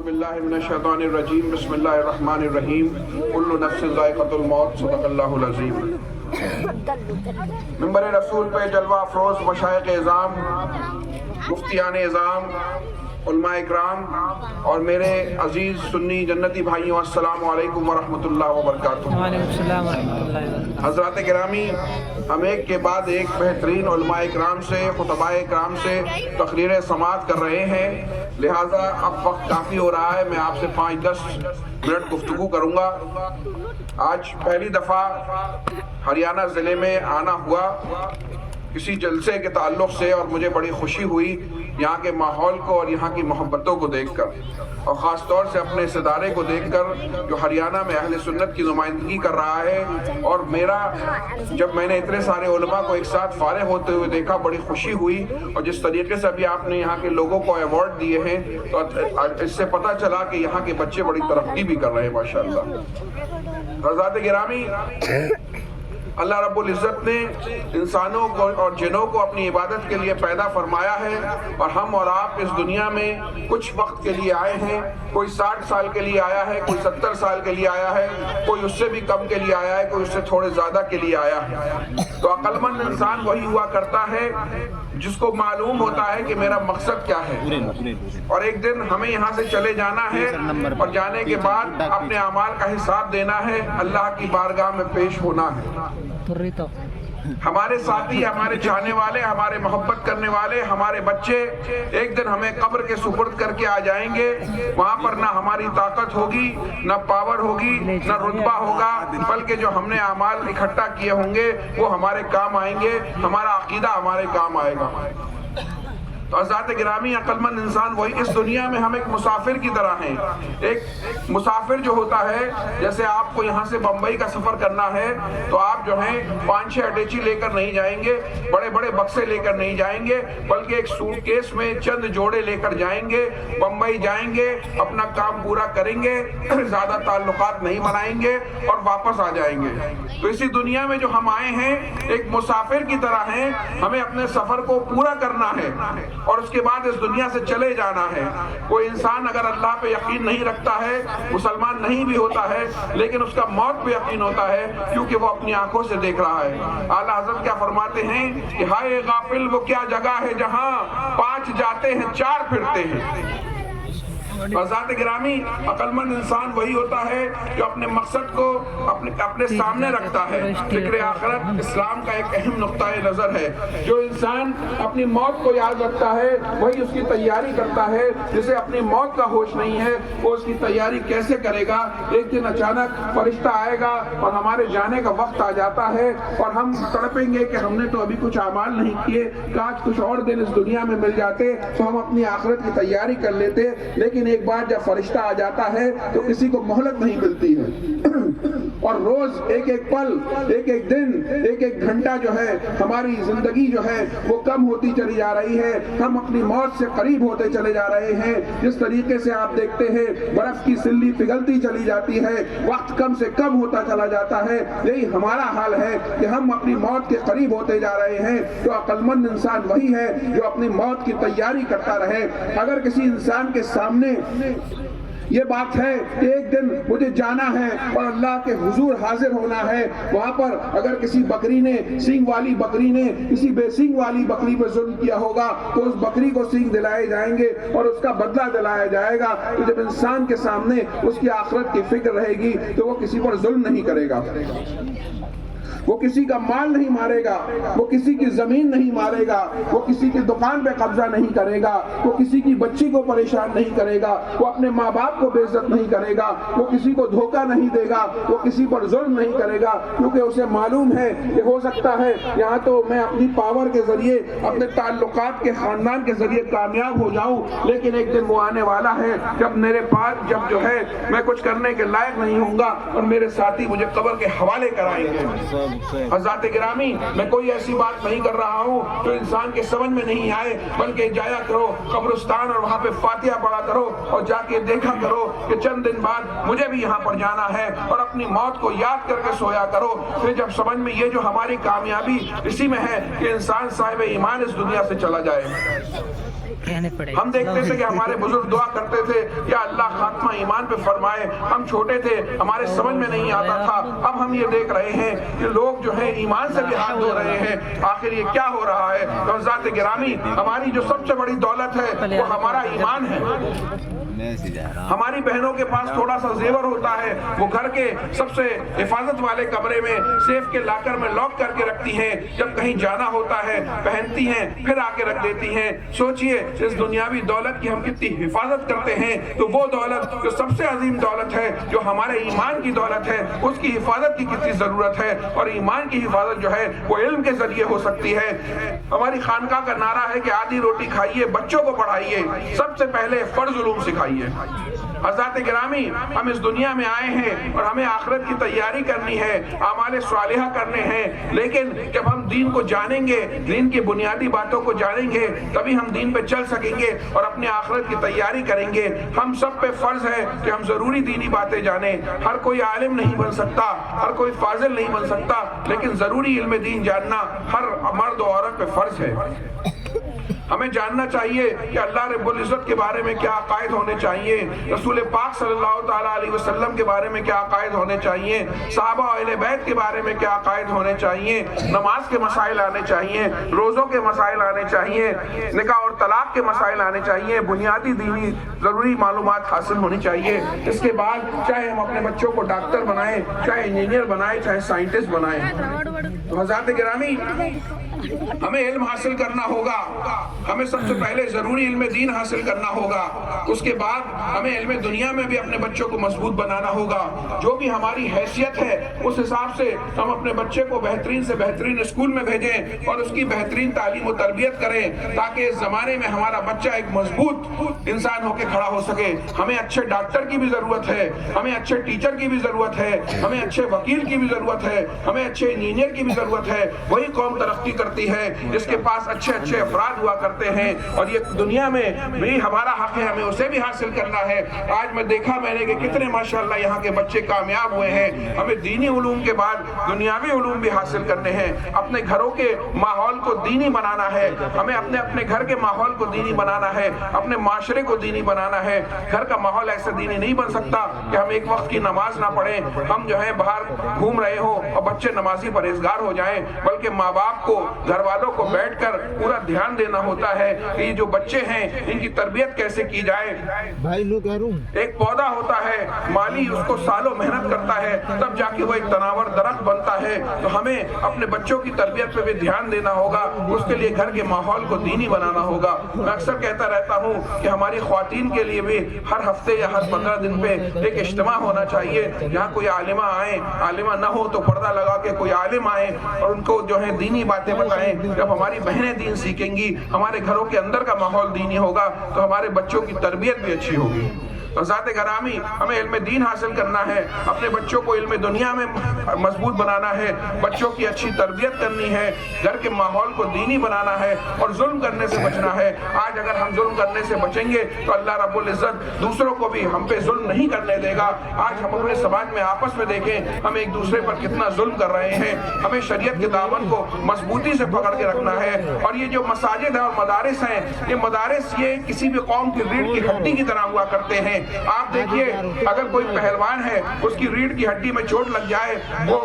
باللہ من الشیطان الرجیم بسم اللہ الرحمن الرحیم کل نفس ذائقۃ الموت صدق اللہ العظیم۔ منبر رسول پہ جلوہ افروز مشائخ اعظام، مفتیان اعظام، علماء اکرام اور میرے عزیز سنی جنتی بھائیوں، السلام علیکم ورحمۃ اللہ وبرکاتہ۔ وعلیکم السلام ورحمۃ اللہ وبرکاتہ۔ حضرات گرامی، ہم ایک کے بعد ایک بہترین علماء اکرام سے، خطباء اکرام سے تقریر سماعت کر رہے ہیں، لہٰذا اب وقت کافی ہو رہا ہے، میں آپ سے 5-10 منٹ گفتگو کروں گا۔ آج پہلی دفعہ ہریانہ ضلع میں آنا ہوا کسی جلسے کے تعلق سے، اور مجھے بڑی خوشی ہوئی یہاں کے ماحول کو اور یہاں کی محبتوں کو دیکھ کر، اور خاص طور سے اپنے اس ادارے کو دیکھ کر جو ہریانہ میں اہل سنت کی نمائندگی کر رہا ہے۔ اور جب میں نے اتنے سارے علماء کو ایک ساتھ فارغ ہوتے ہوئے دیکھا، بڑی خوشی ہوئی، اور جس طریقے سے ابھی آپ نے یہاں کے لوگوں کو ایوارڈ دیے ہیں تو اس سے پتہ چلا کہ یہاں کے بچے بڑی ترقی بھی کر رہے ہیں ماشاءاللہ۔ حضرات گرامی، اللہ رب العزت نے انسانوں کو اور جنوں کو اپنی عبادت کے لیے پیدا فرمایا ہے، اور ہم اور آپ اس دنیا میں کچھ وقت کے لیے آئے ہیں۔ کوئی 60 سال کے لیے آیا ہے، کوئی 70 سال کے لیے آیا ہے، کوئی اس سے بھی کم کے لیے آیا ہے، کوئی اس سے تھوڑے زیادہ کے لیے آیا ہے۔ تو عقل مند انسان وہی ہوا کرتا ہے جس کو معلوم ہوتا ہے کہ میرا مقصد کیا ہے، اور ایک دن ہمیں یہاں سے چلے جانا ہے، اور جانے کے بعد اپنے اعمال کا حساب دینا ہے، اللہ کی بارگاہ میں پیش ہونا ہے۔ ہمارے ساتھی، ہمارے چاہنے والے، ہمارے محبت کرنے والے، ہمارے بچے ایک دن ہمیں قبر کے سپرد کر کے آ جائیں گے۔ وہاں پر نہ ہماری طاقت ہوگی، نہ پاور ہوگی، نہ رتبہ ہوگا، بلکہ جو ہم نے اعمال اکٹھا کیے ہوں گے وہ ہمارے کام آئیں گے، ہمارا عقیدہ ہمارے کام آئے گا۔ تو حضرات گرامی، عقل مند انسان وہی، اس دنیا میں ہم ایک مسافر کی طرح ہیں۔ ایک مسافر جو ہوتا ہے، جیسے آپ کو یہاں سے بمبئی کا سفر کرنا ہے تو آپ جو ہیں 5-6 اٹیچی لے کر نہیں جائیں گے، بڑے بڑے بکسے لے کر نہیں جائیں گے، بلکہ ایک سوٹ کیس میں چند جوڑے لے کر جائیں گے۔ بمبئی جائیں گے، اپنا کام پورا کریں گے، زیادہ تعلقات نہیں بنائیں گے اور واپس آ جائیں گے۔ تو اسی دنیا میں جو ہم آئے ہیں ایک مسافر کی طرح ہیں، ہمیں اپنے سفر کو پورا کرنا ہے اور اس کے بعد اس دنیا سے چلے جانا ہے۔ کوئی انسان اگر اللہ پہ یقین نہیں رکھتا ہے، مسلمان نہیں بھی ہوتا ہے، لیکن اس کا موت پہ یقین ہوتا ہے، کیونکہ وہ اپنی آنکھوں سے دیکھ رہا ہے۔ اعلیٰ حضرت کیا فرماتے ہیں کہ ہائے غافل وہ کیا جگہ ہے جہاں 5 جاتے ہیں 4 پھرتے ہیں۔ حضرات گرامی، عقل مند انسان وہی ہوتا ہے جو اپنے مقصد کو اپنے سامنے رکھتا ہے۔ فکر آخرت اسلام کا ایک اہم نقطہ نظر ہے۔ جو انسان اپنی موت کو یاد رکھتا ہے وہی اس کی تیاری کرتا ہے۔ جسے اپنی موت کا ہوش نہیں ہے وہ اس کی تیاری کیسے کرے گا؟ ایک دن اچانک فرشتہ آئے گا اور ہمارے جانے کا وقت آ جاتا ہے، اور ہم تڑپیں گے کہ ہم نے تو ابھی کچھ اعمال نہیں کیے، کاش کچھ اور دن اس دنیا میں مل جاتے تو ہم اپنی آخرت کی تیاری کر لیتے۔ لیکن ایک بار جب فرشتہ آ جاتا ہے تو کسی کو مہلت نہیں ملتی ہے، اور روز ایک ایک پل، ایک ایک دن، ایک ایک گھنٹہ جو ہے ہماری زندگی جو ہے وہ کم ہوتی چلی جا رہی ہے۔ ہم اپنی موت سے قریب ہوتے چلے جا رہے ہیں۔ جس طریقے سے آپ دیکھتے ہیں برف کی سلی پگھلتی چلی جاتی ہے، وقت کم سے کم ہوتا چلا جاتا ہے، یہی ہمارا حال ہے کہ ہم اپنی موت کے قریب ہوتے جا رہے ہیں۔ تو عقل مند انسان وہی ہے جو اپنی موت کی تیاری کرتا رہے۔ اگر کسی انسان کے سامنے یہ بات ہے کہ ایک دن مجھے جانا ہے اور اللہ کے حضور حاضر ہونا ہے، وہاں پر اگر کسی بکری نے، سینگ والی بکری نے کسی بے سینگ والی بکری پر ظلم کیا ہوگا تو اس بکری کو سینگ دلائے جائیں گے اور اس کا بدلہ دلایا جائے گا۔ تو جب انسان کے سامنے اس کی آخرت کی فکر رہے گی تو وہ کسی پر ظلم نہیں کرے گا، وہ کسی کا مال نہیں مارے گا، وہ کسی کی زمین نہیں مارے گا، وہ کسی کی دکان پہ قبضہ نہیں کرے گا، وہ کسی کی بچی کو پریشان نہیں کرے گا، وہ اپنے ماں باپ کو بے عزت نہیں کرے گا، وہ کسی کو دھوکہ نہیں دے گا، وہ کسی پر ظلم نہیں کرے گا، کیونکہ اسے معلوم ہے کہ ہو سکتا ہے یہاں تو میں اپنی پاور کے ذریعے، اپنے تعلقات کے خاندان کے ذریعے کامیاب ہو جاؤں، لیکن ایک دن وہ آنے والا ہے جب میرے پاس جو ہے میں کچھ کرنے کے لائق نہیں ہوں گا اور میرے ساتھی مجھے قبر کے حوالے کرائیں گے۔ حضرات گرامی، میں کوئی ایسی بات نہیں کر رہا ہوں جو انسان کے سمجھ میں نہیں آئے، بلکہ جایا کرو قبرستان اور وہاں پہ فاتحہ پڑھا کرو اور جا کے دیکھا کرو کہ چند دن بعد مجھے بھی یہاں پر جانا ہے، اور اپنی موت کو یاد کر کے سویا کرو۔ پھر جب سمجھ میں یہ جو ہماری کامیابی اسی میں ہے کہ انسان صاحب ایمان اس دنیا سے چلا جائے۔ کہنے پڑے. ہم دیکھتے تھے کہ ہمارے بزرگ دعا کرتے تھے یا اللہ خاتمہ ایمان پہ فرمائے. ہم چھوٹے تھے, ہمارے سمجھ میں نہیں آتا تھا. اب ہم یہ دیکھ رہے ہیں کہ لوگ جو ہے ایمان سے بھی ہاتھ دھو رہے ہیں. آخر یہ کیا ہو رہا ہے؟ تو حضرات گرامی, ہماری جو سب سے بڑی دولت ہے وہ ہمارا ایمان ہے. ہماری بہنوں کے پاس تھوڑا سا زیور ہوتا ہے, وہ گھر کے سب سے حفاظت والے کمرے میں سیف کے لاکر میں لاک کر کے رکھتی ہیں. جب کہیں جانا ہوتا ہے پہنتی ہیں, پھر آ کے رکھ دیتی ہیں. سوچئے اس دنیاوی دولت کی ہم کتنی حفاظت کرتے ہیں, تو وہ دولت جو سب سے عظیم دولت ہے, جو ہمارے ایمان کی دولت ہے, اس کی حفاظت کی کتنی ضرورت ہے. اور ایمان کی حفاظت جو ہے وہ علم کے ذریعے ہو سکتی ہے. ہماری خانقاہ کا نعرہ ہے کہ آدھی روٹی کھائیے, بچوں کو پڑھائیے, سب سے پہلے فرض علوم سکھائیے. حضرات گرامی, ہم اس دنیا میں آئے ہیں اور ہمیں آخرت کی تیاری کرنی ہے, اعمال صالحہ کرنے ہیں. لیکن جب ہم دین کو جانیں گے, دین کی بنیادی باتوں کو جانیں گے, تبھی ہم دین پہ چل سکیں گے اور اپنے آخرت کی تیاری کریں گے. ہم سب پہ فرض ہے کہ ہم ضروری دینی باتیں جانیں. ہر کوئی عالم نہیں بن سکتا, ہر کوئی فاضل نہیں بن سکتا, لیکن ضروری علم دین جاننا ہر مرد و عورت پہ فرض ہے. ہمیں جاننا چاہیے کہ اللہ رب العزت کے بارے میں کیا عقائد ہونے چاہیے, رسول پاک صلی اللہ تعالیٰ علیہ وسلم کے بارے میں کیا عقائد ہونے چاہیے, صحابہ اہل بیت کے بارے میں کیا عقائد ہونے چاہیے, نماز کے مسائل آنے چاہیے, روزوں کے مسائل آنے چاہیے, نکاح اور طلاق کے مسائل آنے چاہیے, بنیادی دینی ضروری معلومات حاصل ہونی چاہیے. اس کے بعد چاہے ہم اپنے بچوں کو ڈاکٹر بنائیں, چاہے انجینئر بنائیں, چاہے سائنٹسٹ بنائیں. تو حضرات گرامی, ہمیں علم حاصل کرنا ہوگا. ہمیں سب سے پہلے ضروری علم دین حاصل کرنا ہوگا. اس کے بعد ہمیں علم دنیا میں بھی اپنے بچوں کو مضبوط بنانا ہوگا. جو بھی ہماری حیثیت ہے اس حساب سے ہم اپنے بچے کو بہترین سے بہترین اسکول میں بھیجیں اور اس کی بہترین تعلیم و تربیت کریں, تاکہ اس زمانے میں ہمارا بچہ ایک مضبوط انسان ہو کے کھڑا ہو سکے. ہمیں اچھے ڈاکٹر کی بھی ضرورت ہے, ہمیں اچھے ٹیچر کی بھی ضرورت ہے, ہمیں اچھے وکیل کی بھی ضرورت ہے, ہمیں اچھے انجینئر کی بھی ضرورت ہے. وہی قوم ترقی کرتی ہے جس کے پاس اچھے اچھے افراد ہوا کرتے ہیں. اور یہ دنیا میں بھی ہمارا حق ہے, ہمیں اسے بھی حاصل کرنا ہے. آج میں دیکھا میں نے کہ کتنے ماشاءاللہ یہاں کے بچے کامیاب ہوئے ہیں. ہمیں دینی علوم کے بعد دنیاوی علوم بھی حاصل کرنے ہیں. اپنے گھروں کے ماحول کو دینی بنانا ہے, ہمیں اپنے گھر کے ماحول کو دینی بنانا ہے, اپنے معاشرے کو دینی بنانا ہے. گھر کا ماحول ایسے دینی نہیں بن سکتا کہ ہم ایک وقت کی نماز نہ پڑھیں, ہم جو ہے باہر گھوم رہے ہوں اور بچے نمازی پرہیزگار ہو جائیں. بلکہ ماں باپ کو, گھر والوں کو بیٹھ کر پورا دھیان دینا ہوتا ہے کہ یہ جو بچے ہیں ان کی تربیت کیسے کی جائے. ایک پودا ہوتا ہے, مالی اس کو سالوں محنت کرتا ہے, تب جا کے وہ ایک تناور درخت بنتا ہے. تو ہمیں اپنے بچوں کی تربیت پہ بھی دھیان دینا ہوگا. اس کے لیے گھر کے ماحول کو دینی بنانا ہوگا. میں اکثر کہتا رہتا ہوں کہ ہماری خواتین کے لیے بھی ہر ہفتے یا ہر 15 دن پہ ایک اجتماع ہونا چاہیے, جہاں کوئی عالمہ آئے, عالمہ نہ ہو تو پردہ لگا کے کوئی عالم آئے اور ان کو جو ہے دینی باتیں بتائیں. جب ہماری بہنیں دین سیکھیں گی, ہمارے گھروں کے اندر کا ماحول دینی ہوگا, تو ہمارے بچوں کی تربیت بھی اچھی ہوگی. ذات گرامی, ہمیں علم دین حاصل کرنا ہے, اپنے بچوں کو علم دنیا میں مضبوط بنانا ہے, بچوں کی اچھی تربیت کرنی ہے, گھر کے ماحول کو دینی بنانا ہے اور ظلم کرنے سے بچنا ہے. آج اگر ہم ظلم کرنے سے بچیں گے تو اللہ رب العزت دوسروں کو بھی ہم پہ ظلم نہیں کرنے دے گا. آج ہم اپنے سماج میں آپس میں دیکھیں ہم ایک دوسرے پر کتنا ظلم کر رہے ہیں. ہمیں شریعت کے دامن کو مضبوطی سے پکڑ کے رکھنا ہے. اور یہ جو مساجد ہیں اور مدارس ہیں, یہ مدارس یہ کسی بھی قوم کی ریڑھ کی ہڈی کی طرح ہوا کرتے ہیں. آپ دیکھیے, اگر کوئی پہلوان ہے, اس کی ریڑھ کی ہڈی میں چوٹ لگ جائے, وہ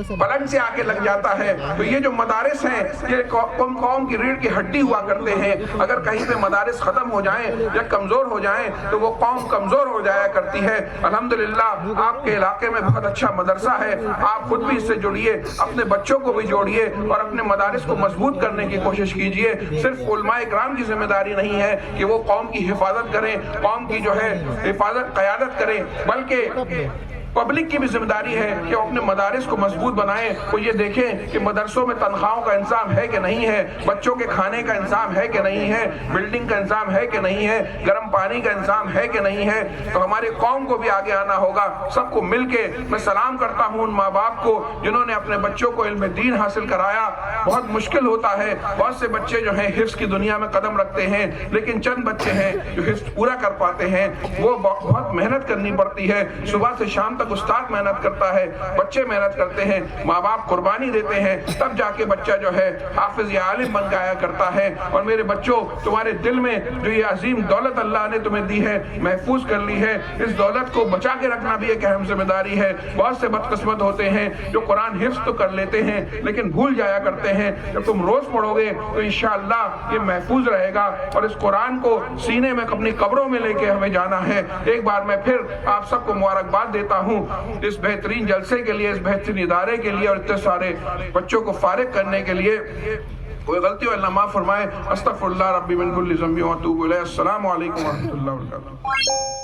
پلنگ سے آ کے لگ جاتا ہے. تو یہ جو مدارس ہیں یہ قوم کی ریڑھ کی ہڈی ہوا کرتے ہیں. اگر کہیں پہ مدارس ختم ہو جائیں یا کمزور ہو جائیں تو وہ قوم کمزور ہو جایا کرتی ہے. الحمدللہ آپ کے علاقے میں بہت اچھا مدرسہ ہے, آپ خود بھی اس سے جڑیے, اپنے بچوں کو بھی جوڑیے اور اپنے مدارس کو مضبوط کرنے کی کوشش کیجیے. صرف علماء اکرام کی ذمہ داری نہیں ہے کہ وہ قوم کی حفاظت کریں, قوم کی جو ہے حفاظت قیادت کریں, بلکہ پبلک کی بھی ذمہ داری ہے کہ وہ اپنے مدارس کو مضبوط بنائیں. وہ یہ دیکھیں کہ مدرسوں میں تنخواہوں کا انتظام ہے کہ نہیں ہے, بچوں کے کھانے کا انتظام ہے کہ نہیں ہے, بلڈنگ کا انتظام ہے کہ نہیں ہے, گرم پانی کا انتظام ہے کہ نہیں ہے. تو ہماری قوم کو بھی آگے آنا ہوگا, سب کو مل کے. میں سلام کرتا ہوں ان ماں باپ کو جنہوں نے اپنے بچوں کو علم دین حاصل کرایا. بہت مشکل ہوتا ہے, بہت سے بچے جو ہیں حفظ کی دنیا میں قدم رکھتے ہیں, لیکن چند بچے ہیں جو حفظ پورا کر پاتے ہیں. وہ بہت محنت کرنی پڑتی ہے, صبح سے شام تک استاد محنت کرتا ہے، بچے محنت کرتے ہیں، ماں باپ قربانی دیتے ہیں، تب جا کے بچہ جو ہے حافظ یا عالم بن جایا کرتا ہے۔ اور میرے بچوں، تمہارے دل میں جو یہ عظیم دولت اللہ نے تمہیں دی ہے، محفوظ کر لی ہے، اس دولت کو بچا کے رکھنا بھی ایک اہم ذمہ داری ہے۔ بہت سے بدقسمت ہوتے ہیں جو قرآن حفظ تو کر لیتے ہیں لیکن بھول جایا کرتے ہیں۔ جب تم روز پڑھو گے تو انشاءاللہ یہ محفوظ رہے گا، اور اس قرآن کو سینے میں اپنی قبروں میں لے کے ہمیں جانا ہے۔ ایک بار میں پھر آپ سب کو مبارکباد دیتا ہوں اس بہترین جلسے کے لیے، اس بہترین ادارے کے لیے، اور اتنے سارے بچوں کو فارغ کرنے کے لیے۔ کوئی غلطی ہو اللہ معاف فرمائے۔ استغفر اللہ ربی من کل ذنب و اتوب الیہ۔ السلام علیکم ورحمۃ اللہ وبرکاتہ۔